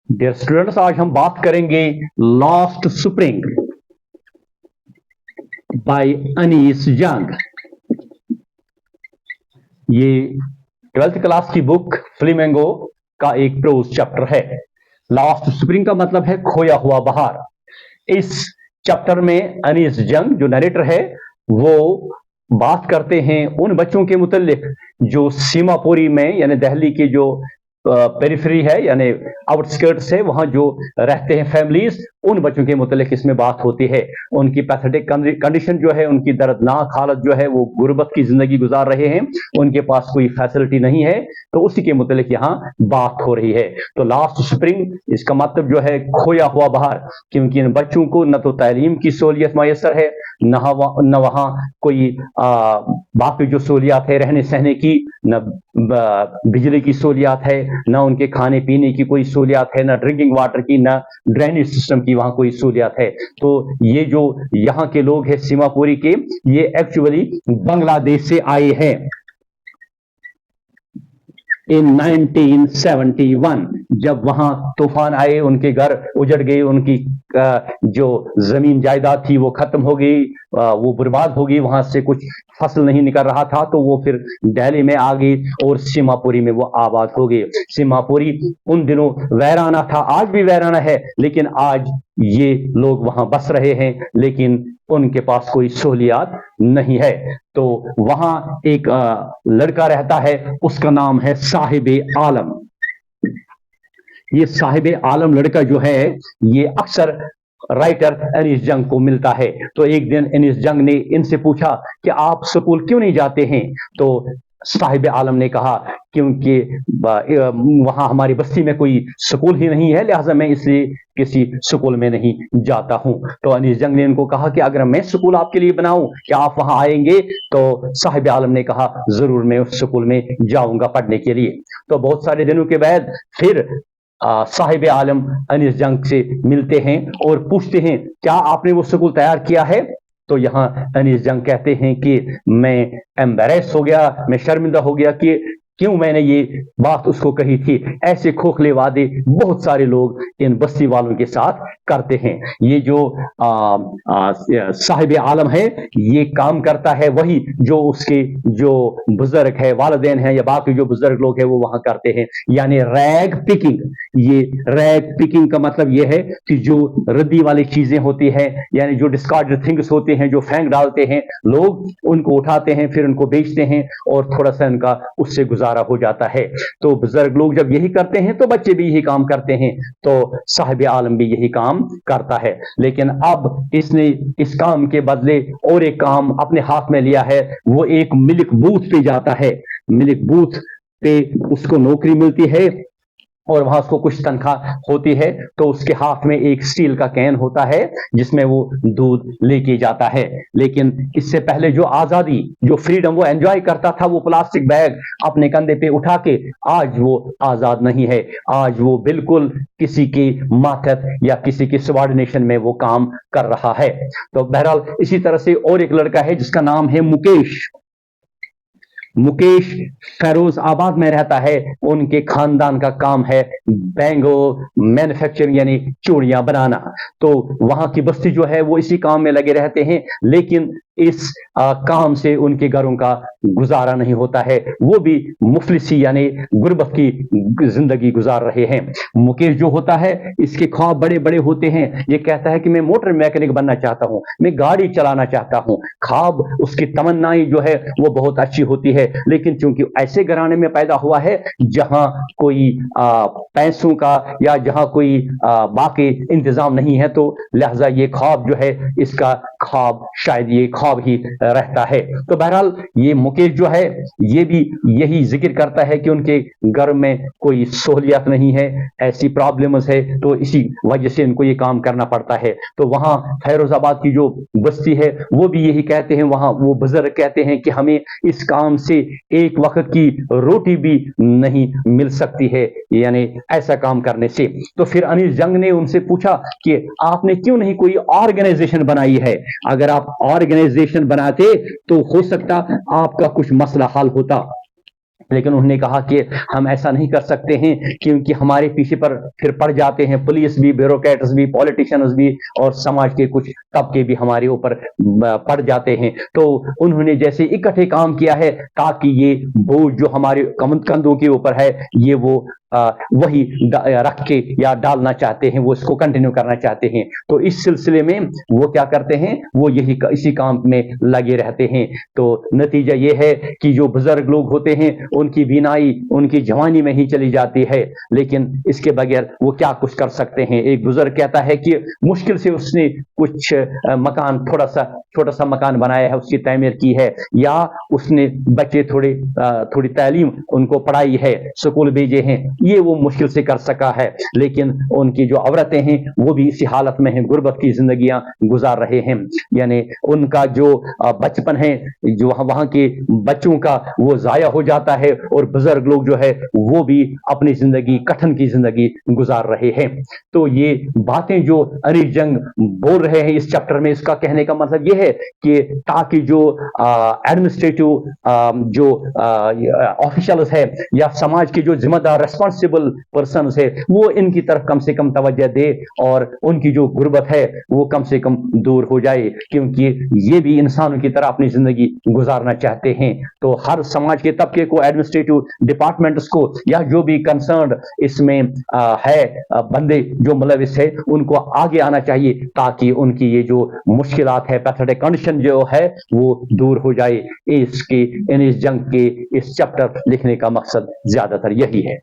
Dear students, आज हम बात करेंगे lost spring by Anees Jung. ये 12th क्लास की बुक फ्लेमिंगो का एक प्रोज चैप्टर है। लॉस्ट स्प्रिंग का मतलब है खोया हुआ बहार। इस चैप्टर में अनीस यंग जो नरेटर है वो बात करते हैं उन बच्चों के मुतल्लिक जो सीमापुरी में यानी दिल्ली के जो पेरिफेरी है यानी आउटस्कर्ट्स है वहां जो रहते हैं फैमिलीज, उन बच्चों के मुतल्लिक इसमें बात होती है। उनकी पैथेटिक कंडीशन जो है, उनकी दर्दनाक हालत जो है, वो गुर्बत की जिंदगी गुजार रहे हैं, उनके पास कोई फैसिलिटी नहीं है, तो उसी के मुतल्लिक यहाँ बात हो रही है। तो लास्ट स्प्रिंग इसका मतलब जो है खोया हुआ बहार, क्योंकि इन बच्चों को न तो तालीम की सहूलियत मैसर है, न वहाँ कोई बाकी जो सहूलियात है रहने सहने की, न बिजली की सहूलियात है, न उनके खाने पीने की कोई सहूलियात है, न ड्रिंकिंग वाटर की, न ड्रेनेज सिस्टम की वहां कोई सहूलियात है। तो ये जो यहाँ के लोग हैं सीमापुरी के, ये एक्चुअली बांग्लादेश से आए हैं इन 1971। जब वहां तूफान आए, उनके घर उजड़ गए, उनकी जो जमीन जायदाद थी वो खत्म हो गई, वो बर्बाद हो गई, वहां से कुछ फसल नहीं निकल रहा था, तो वो फिर दिल्ली में आ गई और सीमापुरी में वो आबाद हो गई। सीमापुरी उन दिनों वैराना था, आज भी वैराना है, लेकिन आज ये लोग वहां बस रहे हैं, लेकिन उनके पास कोई सहूलियात नहीं है। तो वहां एक लड़का रहता है, उसका नाम है साहिब आलम। ये साहिब आलम लड़का जो है, ये अक्सर राइटर अनीस जंग को मिलता है। तो एक दिन अनीस जंग ने इनसे पूछा कि आप स्कूल क्यों नहीं जाते हैं? तो साहिब आलम ने कहा क्योंकि वहां हमारी बस्ती में कोई स्कूल ही नहीं है, लिहाजा मैं इसलिए किसी स्कूल में नहीं जाता हूं। तो अनीस जंग ने इनको कहा कि अगर मैं स्कूल आपके लिए बनाऊं, क्या आप वहां आएंगे? तो साहिब आलम ने कहा जरूर, मैं उस स्कूल में जाऊंगा पढ़ने के लिए। तो बहुत सारे दिनों के बाद फिर साहिब आलम अनीस जंग से मिलते हैं और पूछते हैं क्या आपने वो स्कूल तैयार किया है? तो यहाँ अनीस जंग कहते हैं कि मैं एम्बेरेस हो गया, मैं शर्मिंदा हो गया कि क्यों मैंने ये बात उसको कही थी। ऐसे खोखले वादे बहुत सारे लोग इन बस्ती वालों के साथ करते हैं। ये जो साहिब आलम है, ये काम करता है वही जो उसके जो बुजुर्ग है, वालिदैन है या बाकी जो बुजुर्ग लोग हैं वो वहां करते हैं, यानी रैग पिकिंग। ये रैग पिकिंग का मतलब ये है कि जो रद्दी वाली चीजें होती है, यानी जो डिस्कार्डेड थिंग्स होते हैं, जो फेंक डालते हैं लोग, उनको उठाते हैं, फिर उनको बेचते हैं और थोड़ा सा उनका उससे गुजारा हो जाता है। तो बुजुर्ग लोग जब यही करते हैं तो बच्चे भी यही काम करते हैं, तो साहिब आलम भी यही काम करता है। लेकिन अब इसने इस काम के बदले और एक काम अपने हाथ में लिया है, वो एक मिल्क बूथ पे जाता है। मिल्क बूथ पे उसको नौकरी मिलती है और वहां उसको कुछ तनख्वाह होती है, तो उसके हाथ में एक स्टील का कैन होता है जिसमें वो दूध लेके जाता है। लेकिन इससे पहले जो आजादी, जो फ्रीडम वो एंजॉय करता था, वो प्लास्टिक बैग अपने कंधे पे उठा के, आज वो आजाद नहीं है। आज वो बिल्कुल किसी के मातहत या किसी के सबॉर्डिनेशन में वो काम कर रहा है। तो बहरहाल इसी तरह से और एक लड़का है जिसका नाम है मुकेश। मुकेश फैरोज आबाद में रहता है। उनके खानदान का काम है बैंगो मैन्युफैक्चरिंग, यानी चूड़ियां बनाना। तो वहां की बस्ती जो है वो इसी काम में लगे रहते हैं, लेकिन इस काम से उनके घरों का गुजारा नहीं होता है। वो भी मुफलिसी यानी गुर्बत की जिंदगी गुजार रहे हैं। मुकेश जो होता है, इसके ख्वाब बड़े बड़े होते हैं। ये कहता है कि मैं मोटर मैकेनिक बनना चाहता हूं, मैं गाड़ी चलाना चाहता हूं। ख्वाब, उसकी तमन्नाएं जो है वो बहुत अच्छी होती है, लेकिन चूंकि ऐसे घराने में पैदा हुआ है जहां कोई पैसों का या जहां कोई बाकी इंतजाम नहीं है, तो लिहाजा ये ख्वाब जो है, इसका ख्वाब शायद ये ख्वाब ही रहता है। तो बहरहाल ये मुकेश जो है, ये भी यही जिक्र करता है कि उनके घर में कोई सहूलियत नहीं है, ऐसी प्रॉब्लम्स है, तो इसी वजह से इनको ये काम करना पड़ता है। तो वहां फैरोजाबाद की जो बस्ती है वो भी यही कहते हैं, वहां वो बुजुर्ग कहते हैं कि हमें इस काम से एक वक्त की रोटी भी नहीं मिल सकती है, यानी ऐसा काम करने से। तो फिर अनीस जंग ने उनसे पूछा कि आपने क्यों नहीं कोई ऑर्गेनाइजेशन बनाई है? अगर आप ऑर्गेनाइजेशन बनाते तो हो सकता आपका कुछ मसला हल होता। لیکن انہوں نے کہا کہ ہم ایسا نہیں کر سکتے ہیں کیونکہ ہمارے پیچھے پر پھر پڑ جاتے ہیں پولیس بھی، بیوروکریٹس بھی، پولیٹیشنز بھی، اور سماج کے کچھ طبقے بھی ہمارے اوپر پڑ جاتے ہیں۔ تو انہوں نے جیسے اکٹھے کام کیا ہے تاکہ یہ بوجھ جو ہمارے کندھوں کے اوپر ہے یہ وہ وہی رکھ کے یا ڈالنا چاہتے ہیں، وہ اس کو کنٹینیو کرنا چاہتے ہیں۔ تو اس سلسلے میں وہ کیا کرتے ہیں، وہ اسی کام میں لگے رہتے ہیں۔ تو نتیجہ یہ ہے کہ جو بزرگ لوگ ہوتے ہیں ان کی بینائی ان کی جوانی میں ہی چلی جاتی ہے، لیکن اس کے بغیر وہ کیا کچھ کر سکتے ہیں۔ ایک بزرگ کہتا ہے کہ مشکل سے اس نے کچھ مکان چھوٹا سا مکان بنایا ہے، اس کی تعمیر کی ہے، یا اس نے بچے تھوڑی تعلیم ان کو پڑھائی ہے، سکول بھیجے ہیں، یہ وہ مشکل سے کر سکا ہے۔ لیکن ان کی جو عورتیں ہیں وہ بھی اسی حالت میں ہیں، غربت کی زندگیاں گزار رہے ہیں، یعنی ان کا جو بچپن ہے جو وہاں کے بچوں کا وہ ضائع ہو جاتا ہے، اور بزرگ لوگ جو ہے وہ بھی اپنی زندگی کٹھن کی زندگی گزار رہے ہیں۔ تو یہ باتیں جو انیس جنگ بول رہے ہیں اس چیپٹر میں، اس کا کہنے کا مطلب یہ ہے کہ تاکہ جو ایڈمنسٹریٹو جو آفیشلز ہے یا سماج کے جو ذمہ دار ریسپانسبل پرسنز ہے وہ ان کی طرف کم سے کم توجہ دے، اور ان کی جو غربت ہے وہ کم سے کم دور ہو جائے، کیونکہ یہ بھی انسانوں کی طرح اپنی زندگی گزارنا چاہتے ہیں۔ تو ہر سماج کے طبقے کو، ایڈمنسٹریٹو ڈپارٹمنٹس کو، یا جو بھی کنسرنڈ اس میں ہے بندے جو ملوث ہے، ان کو آگے آنا چاہیے تاکہ ان کی یہ جو مشکلات ہے، پیتھیٹک کنڈیشن جو ہے وہ دور ہو جائے۔ اس جنگ کے اس چیپٹر لکھنے کا مقصد زیادہ تر یہی ہے۔